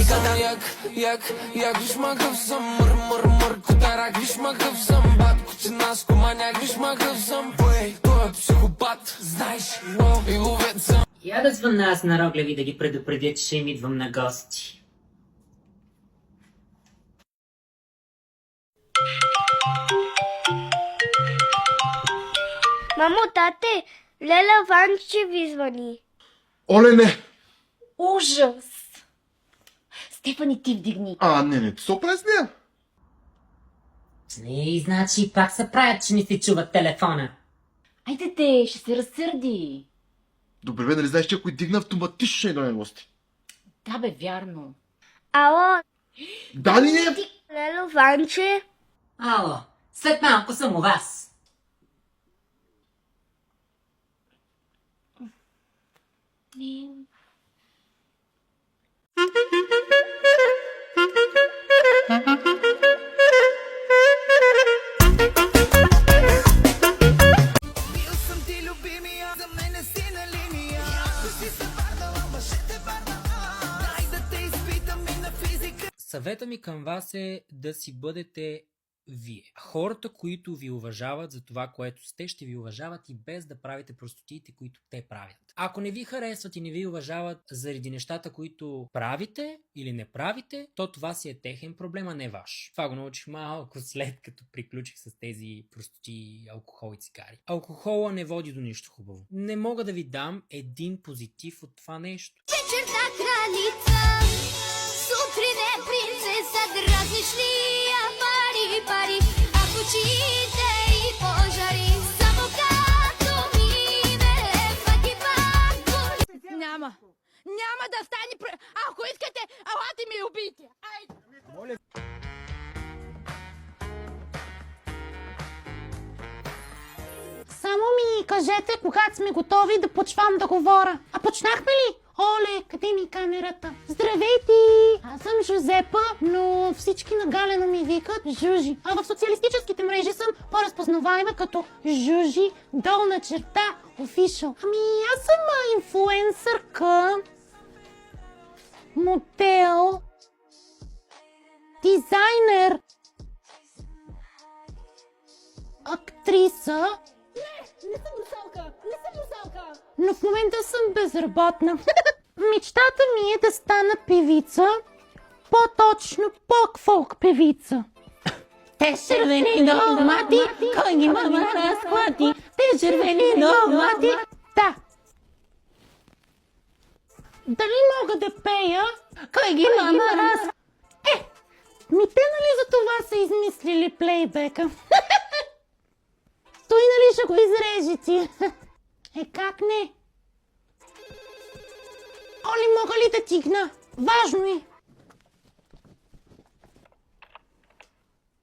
съм як виж макъв съм, мър, котарак, виж макъв съм, батко, че нас команяк, виж макъв съм, той е психопат, знаеш, и ловец съм. Я да звънна аз на Роглеви да ги предупредя, че ще им идвам на гости. Мамо, тате, Леля Ванче ви звъни. Оле, не! Ужас! Стефани, ти вдигни. Не, се оправи с нея. И значи пак се правят, че не си чуват телефона. Айде те, ще се разсърди. Добре, бе, нали знаеш, че ако дигна автоматично ще идваме гости? Да бе, вярно. Ало, Дани! Лело Ванче? Ало, след малко съм у вас. Бил съм ти любимия, за мене си на линия. Си се върнала, мъжете върнала. Дай да те изпитам и на физика. Съвета ми към вас е да си бъдете вие. Хората, които ви уважават за това, което сте, ще ви уважават и без да правите простотиите, които те правят. Ако не ви харесват и не ви уважават заради нещата, които правите или не правите, то това си е техен проблем, а не ваш. Това го научих малко след като приключих с тези простоти алкохол и цигари. Алкохола не води до нищо хубаво. Не мога да ви дам един позитив от това нещо. Вечерна кралица, сутрин е принцеса, дразниш ли я пари, а в очите и пожари, само като мине пъти пак. Няма да стане. Ако искате, алате ми убийте. Айде. Само ми кажете, когато сме готови да почвам да говоря. А почнахме ли? Оле, къде ми камерата? Здравейте! Аз съм Жозепа, но всички нагалено ми викат Жужи. А в социалистическите мрежи съм по-разпознаваема като Жужи долна черта official. Ами аз съм инфлуенсърка, модел, дизайнер, актриса. Не съм русалка! Но в момента съм безработна. Мечтата ми е да стана певица, по-точно пок-фолк певица. Те червени домати, кой ги мама разклати, те червени домати. Да. Дали мога да пея? Кой ги мама разклати? Те нали за това са измислили плейбека? Той нали ще го изреже ти? Как не? Оли, мога ли да тигна? Важно е.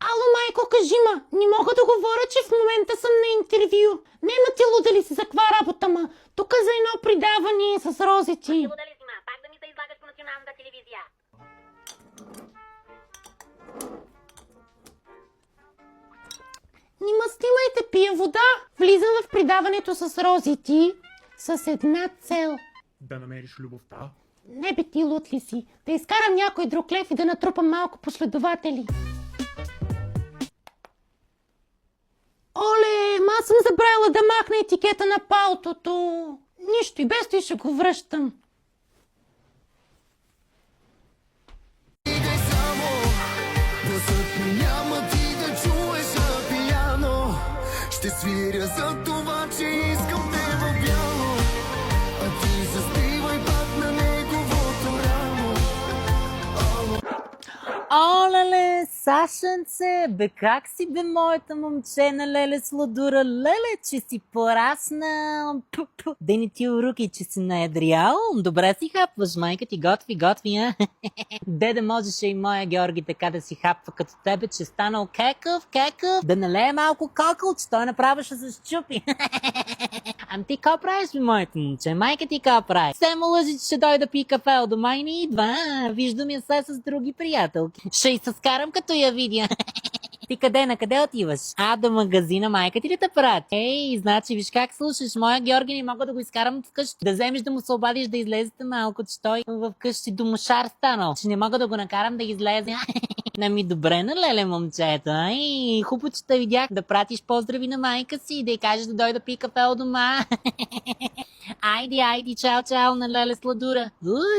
Ало, майко, кажи ма. Не мога да говоря, че в момента съм на интервю. Нема ти луда ли си за каква работа, ма? Тук за едно предаване с розети. Луда ли си, ма? Пак да ми се излагаш по националната телевизия. Нима снимайте, пия вода. Влизам в предаването с розети с една цел. Да намериш любовта? Не бе, ти лут ли си? Да изкарам някой друг лев и да натрупам малко последователи. Оле, аз съм забравила да махна етикета на палтото. Нищо, и без той ще го връщам. Гласът ми няма ти да чуеш на пияно. Ще свиря за това, че искам те в бяло. А ти заспивай пак на неговото рамо. Оле, Сашенце, бе как си бе моята момче на леле сладура, леле, че си пораснал. Да не ти уруки, че си наедрял. Добре си хапваш, майка ти готви, а? Деде можеше и моя Георги така да си хапва като тебе, че станал кекъв, да налее малко кокъл, че той направо ще се щупи. Ам ти ко правиш, бе, моето момче? Майка ти ко прави? Все му лъжи, че ще дой да пи кафе, от дома и не идва. Виждам я се с други приятелки. Ще и се скарам като я видя. Ти къде? На къде отиваш? До магазина майка ти ли те прати? Ей, значи виж как слушаш. Моя Георги не мога да го изкарам от вкъщи. Да вземеш да му се обадиш да излезете малко, че той вкъщи домашар станал. Че не мога да го накарам да излезе. Нами добре, на леле, момчето. Ай, хубавчета видях да пратиш поздрави на майка си и да й кажеш да дойде да пи кафе у дома. Айди, чао, на леле сладура.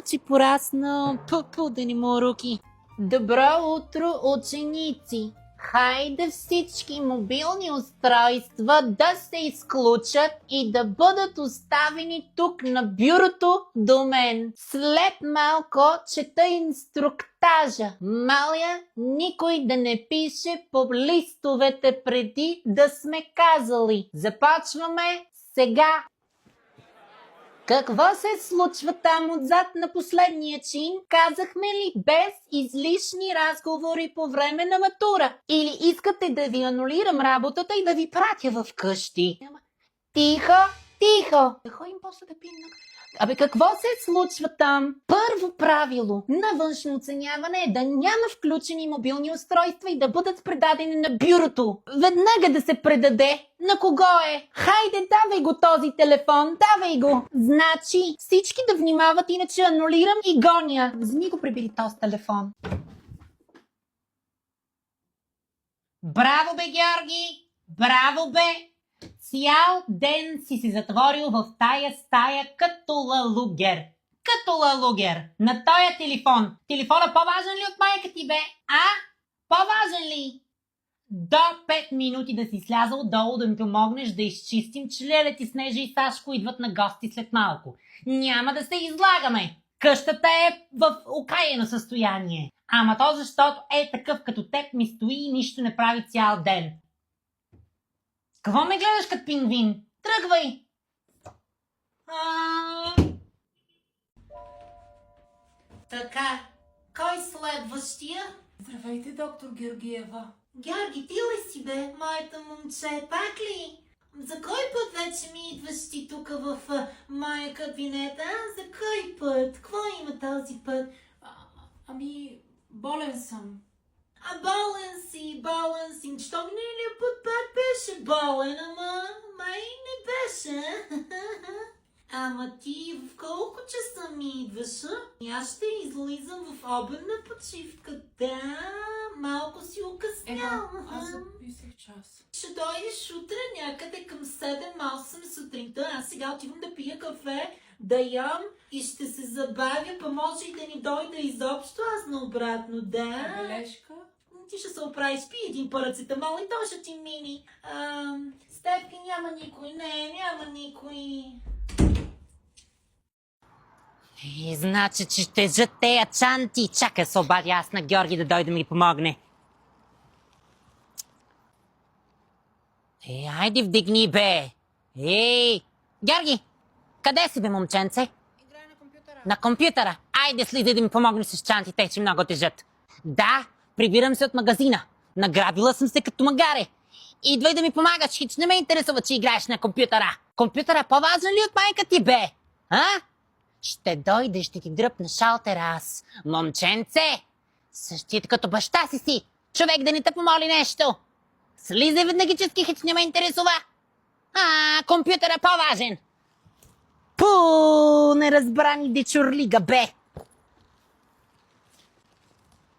Че порасна. Пу, да не му руки. Добро утро, ученици! Хайде всички мобилни устройства да се изключат и да бъдат оставени тук на бюрото до мен. След малко чета инструктажа. Моля, никой да не пише по листовете преди да сме казали. Започваме сега. Какво се случва там отзад на последния чин? Казахме ли без излишни разговори по време на матура? Или искате да ви анулирам работата и да ви пратя в къщи? Тихо! Да ходим после да пием. Какво се случва там? Първо правило на външно оценяване е да няма включени мобилни устройства и да бъдат предадени на бюрото. Веднага да се предаде. На кого е? Хайде, давай го този телефон, давай го. Значи, всички да внимават, иначе анулирам и гоня. Вземи го, прибери този телефон. Браво бе, Георги! Браво бе! Цял ден си се затворил в тая стая като лалугер. На тоя телефон. Телефона по-важен ли от майка ти, бе? По-важен ли? До 5 минути да си слязал долу да ми помогнеш да изчистим, че Леле ти, Снежа и Сашко идват на гости след малко. Няма да се излагаме. Къщата е в окаяно състояние. Ама то защото е такъв като теб ми стои и нищо не прави цял ден. Какво ме гледаш като пингвин? Тръгвай! Така, кой следващия? Здравейте, доктор Георгиева. Георги, ти ли си, бе? Моето момче, пак ли? За кой път вече ми идваш ти тук в моя кабинет, За кой път? Какво има този път? Болен съм. Болен си. Що миналия път пак беше болен, ама май не беше. Ама ти в колко часа ми идваш? Аз ще излизам в обедна почивка. Да, малко си укъснял. Аз записах час. Ще дойдеш утре някъде към 7-8 сутринта. Аз сега отивам да пия кафе, да ям и ще се забавя, па може и да ни дойда изобщо, аз наобратно, да. Бележка? Ти ще се оправиш, пи един парацетамол и то ще ти мини. С теб няма никой, няма никой. Значи, че ще тежат тея чанти. Чакай се обадя аз на Георги да дойде ми помогне. Айде вдигни, бе. Георги, къде си, бе, момченце? Играя на компютъра. На компютъра. Айде слизай да ми помогнеш с чантите, че много тежат. Да, прибирам се от магазина. Награбила съм се като магаре. Идвай да ми помагаш, хич не ме интересува, че играеш на компютъра. Компютъра по-важен ли от майка ти, бе? Ще дойде, ще ти дръпна шалтера аз. Момченце! Същите като баща си. Човек да не те помоли нещо. Слизай веднагически, хич не ме интересува. Компютъра по-важен. Неразбрани дечурлига, бе.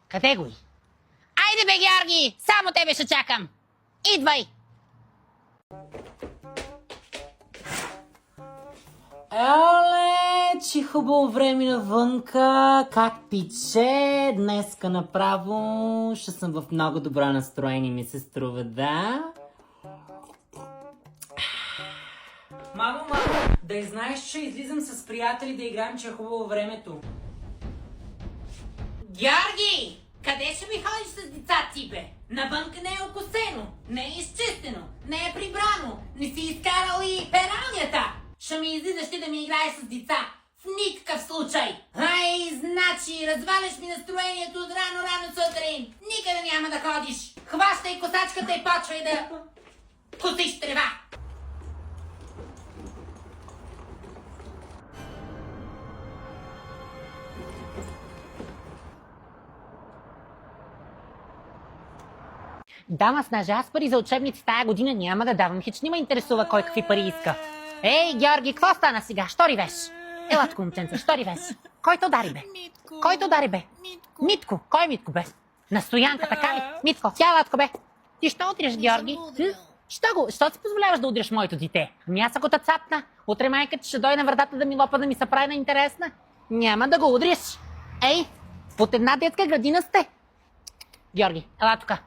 Къде го? Айде, бе, Георги! Само тебе ще чакам. Идвай! Че хубаво време навънка, как пиче, днеска направо ще съм в много добро настроение, ми се струва, да? Мамо, да знаеш, че излизам с приятели да играем, че е хубаво времето. Георги! Къде ще ми ходиш с деца ти, бе? Навънка не е окосено, не е изчистено, не е прибрано, не си изкарал и пералнята. Ще ми излизаш ти да ми играеш с деца. В никакъв случай. Значи, разваляш ми настроението от рано сутрин. Никъде няма да ходиш. Хващай косачката и почвай да косиш трева. Дама, снаже, аз пари за учебници тая година няма да давам. Хич не ме интересува кой какви пари иска. Ей, Георги, какво стана сега? Що ривеш? Ела тук, момченце, що ривеш? Кой те удари, бе? Кой те удари, бе? Митко. Кой Митко, бе? На Стоянка, така ли? Митко, тя латко, бе. Ти що удриш, Георги? Що си позволяваш да удриш моето дете? Ами аз ако те цапна, утре майка ти ще дойде на вратата да ми лопа да ми се прави на интересна. Няма да го удриш. Ей, под една детска градина сте. Георги, ела тука.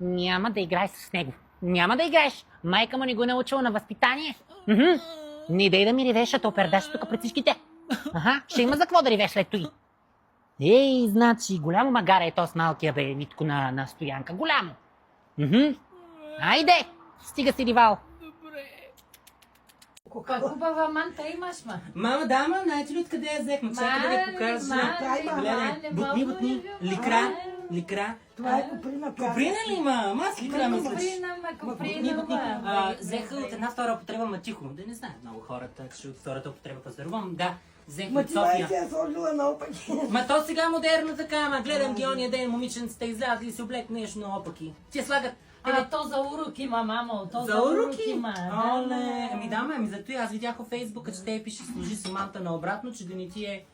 Няма да играеш с него. Няма да играеш. Майка му не го научила на възпитание. Не дай да ми ревеш, а то пердаш тук пред всичките. Ще има за какво да ревеш след той. Ей, значи, голямо магара е то с малкия бе, Митко на Стоянка. Голямо. Айде, стига си ривал. Каква хубава манта имаш, ма. Мама, да, ма, знаете ли откъде я взехме? Чакай да ви покажа. Гледай, бутни. Ликра. Това е куприна. Куприна ли, ма? Аз ликра мислиш. Куприна, Взеха от една втора употреба, ма тихо. Да не знаят много хората, че от втората употреба пазарувам. Да, взех Ма от ти май София. си я сложила наопаки. Ма то сега модерно така, ма гледам ги ония ден, момиченцата излязли и се облек нещо наопаки. Ти слагат... то за уроки има, мамо. То За уроки? има. Оле, ами да, ами зато и аз видях във Фейсбука, че те пише служи си манта наобратно, че да не ти е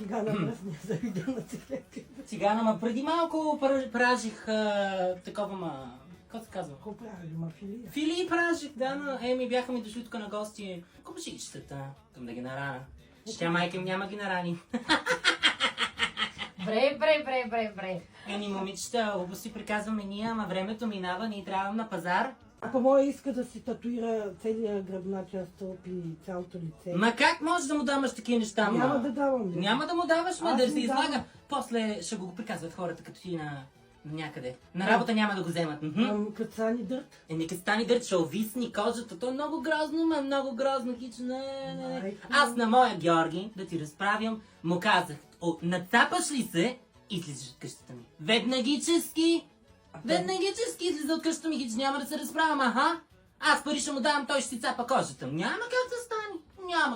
Сега на мръсния за видео на цифрите. цигана, ма преди малко пражих такова, ма... Какво се казва? Какво прави, ма филия? Филии пражих, да, но еми бяха ми дошли тук на гости. Купшичетата, към да ги нарана. Ще тя майка им няма ги нарани. Бре. Еми момичета, оба си приказваме ние, ама времето минава, ние трябва на пазар. Ако моя иска да си татуира целия гръбначен стълб и цялото лице. Ма как можеш да му даваш такива неща, ма? Няма да давам. бе. Няма да му даваш, ма Аз да му се излага. давам. После ще го приказват хората, като ти на някъде. На работа няма да го вземат. Като са ни дърт. Еми като стани дърт, ще овисни кожата. То е много грозно, ма много грозно, хич. Не. Майко. Аз на моя Георги, да ти разправям, му казах, нацапаш ли се, излизаш от къщата ми. Веднагически излиза от къщата ми, хич няма да се разправям, Аз пари ще му давам, той ще си цапа кожата. Няма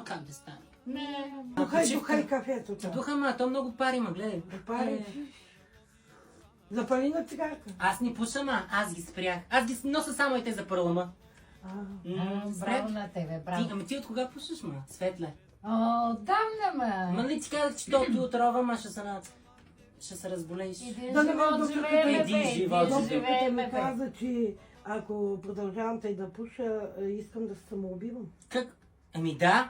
как да стане. Не. Духай кафето. Духа, ма, то много пари, ма, гледай. Пари. Запали на цигарка. Аз не пуша, ма, аз ги спрях. Аз ги нося само и те за пърлама. Браво на тебе, браво. Ами ти от кога пушиш, ма? Светле. Давна, ма. Ма не ти казах, че то ти отрова, ма ще се разболееш. Да не ме живот Докторката ми каза, че ако продължавам тъй да пуша, искам да се самоубивам. Как? Ами да,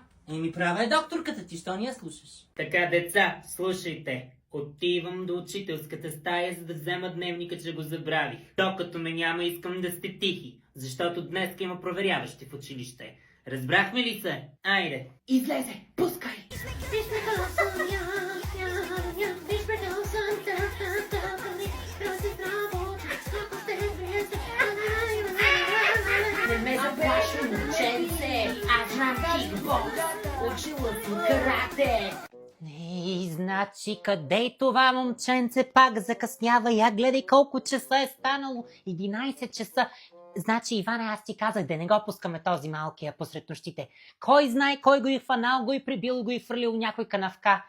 права е докторката ти, що не я слушаш? Така, деца, слушайте. Отивам до учителската стая, за да взема дневника, че го забравих. Докато ме няма, искам да сте тихи, защото днес има проверяващи в училище. Разбрахме ли се? Айде! Излезе! Пускай! Не ме заплаши, момченце. Аз знам кикбокс. Учила съм карате. Значи къде и това момченце пак закъснява? Я гледай колко часа е станало. 11 часа. Значи, Иване, аз ти казах да не го пускаме този малкия посред нощите. Кой знае кой го е фанал, го е прибил, го е фърлил някой канавка.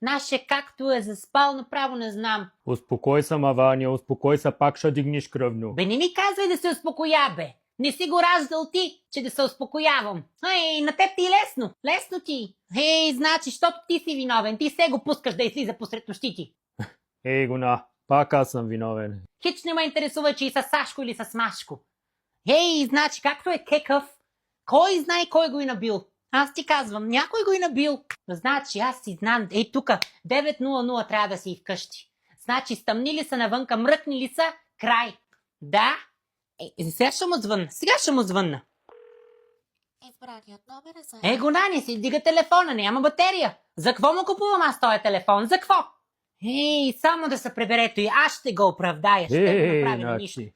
Наше както е заспал, направо не знам. Успокой се, Маваня, успокой се, пак ще дигнеш кръвно. Бе, не ми казвай да се успокоя, бе. Не си го раждал ти, че да се успокоявам. Ей, на теб ти е лесно. Лесно ти. Ей, значи, защото ти си виновен. Ти се го пускаш да излиза посред нощите. Ей, Гуна, пак аз съм виновен. Хич не ме интересува, че и с Сашко или с Машко. Ей, значи, както е кекъв, кой знае кой го е набил? Аз ти казвам, някой го е набил. Значи, аз си знам, ей тука, 9:00 трябва да си вкъщи. Значи, стъмнили са навънка, мръкнили са, край. Да? Сега ще му звънна. Избраният номер е за... Гона, не си дига телефона, няма батерия. За какво му купувам аз този телефон? За какво? Ей, само да се приберето и аз ще го оправдая. Ще го направя на нищо. значи,